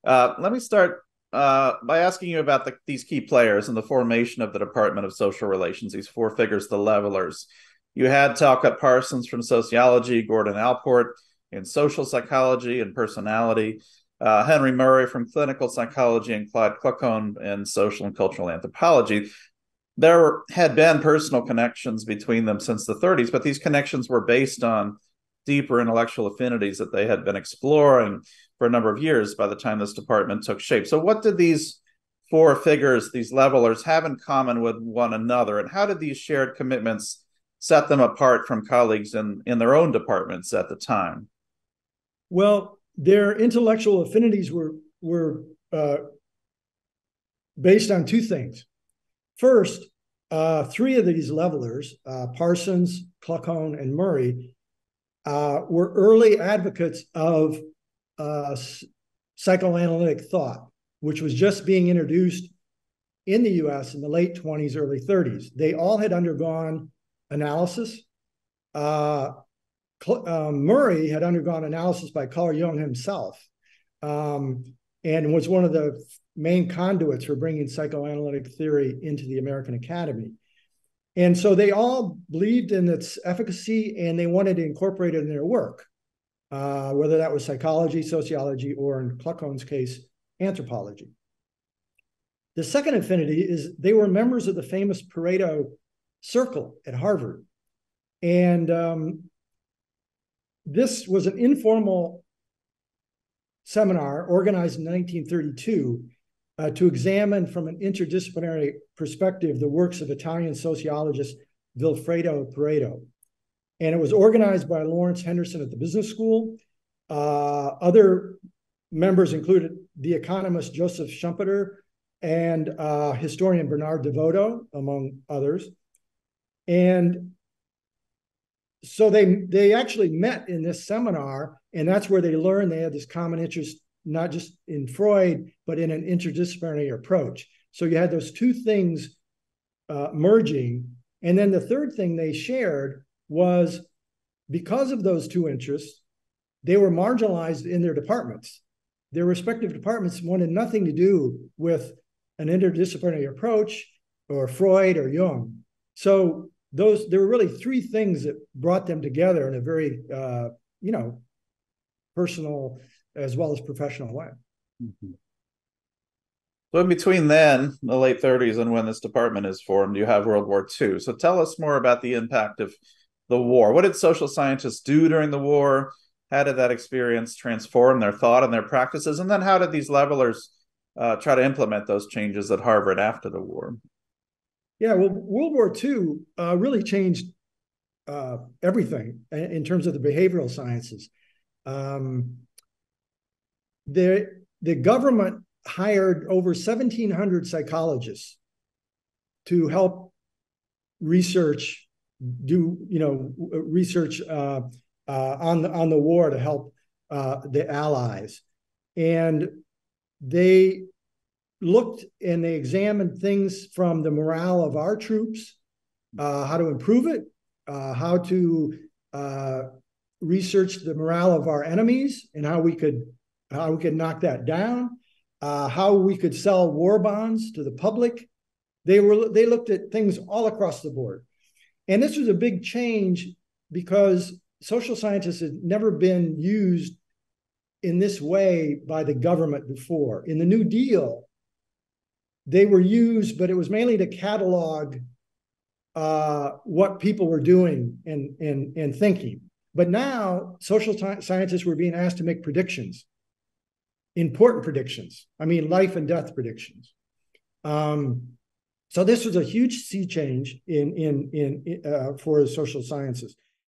Let me start by asking you about these key players in the formation of the Department of Social Relations, these four figures, the levelers. You had Talcott Parsons from sociology, Gordon Allport in social psychology and personality, Henry Murray from clinical psychology, and Clyde Kluckhohn in social and cultural anthropology. There had been personal connections between them since the 30s, but these connections were based on deeper intellectual affinities that they had been exploring for a number of years by the time this department took shape. So what did these four figures, these levelers, have in common with one another? And how did these shared commitments set them apart from colleagues in their own departments at the time? Well, their intellectual affinities were based on two things. First, three of these levelers, Parsons, Kluckhohn, and Murray, were early advocates of psychoanalytic thought, which was just being introduced in the US in the late 20s, early 30s. They all had undergone analysis. Murray had undergone analysis by Carl Jung himself, and was one of the main conduits for bringing psychoanalytic theory into the American Academy. And so they all believed in its efficacy, and they wanted to incorporate it in their work, whether that was psychology, sociology, or in Kluckhohn's case, anthropology. The second affinity is they were members of the famous Pareto Circle at Harvard. And this was an informal seminar organized in 1932 to examine from an interdisciplinary perspective the works of Italian sociologist Vilfredo Pareto. And it was organized by Lawrence Henderson at the business school. Other members included the economist Joseph Schumpeter and historian Bernard DeVoto, among others. And so they actually met in this seminar, and that's where they learned they had this common interest, not just in Freud, but in an interdisciplinary approach. So you had those two things merging. And then the third thing they shared was, because of those two interests, they were marginalized in their departments. Their respective departments wanted nothing to do with an interdisciplinary approach or Freud or Jung. So there were really three things that brought them together in a very, personal as well as professional way. Mm-hmm. So in between then, the late 30s, and when this department is formed, you have World War II. So tell us more about the impact of the war. What did social scientists do during the war? How did that experience transform their thought and their practices? And then how did these levelers try to implement those changes at Harvard after the war? Yeah, well, World War II really changed everything in terms of the behavioral sciences. The government hired over 1,700 psychologists to help research, research on the war to help the Allies. And they looked and they examined things from the morale of our troops, how to improve it, how to research the morale of our enemies and how we could knock that down, how we could sell war bonds to the public. They looked at things all across the board. And this was a big change because social scientists had never been used in this way by the government before. In the New Deal, they were used, but it was mainly to catalog what people were doing and thinking. But now social scientists were being asked to make predictions, important predictions. I mean, life and death predictions. So this was a huge sea change for social sciences.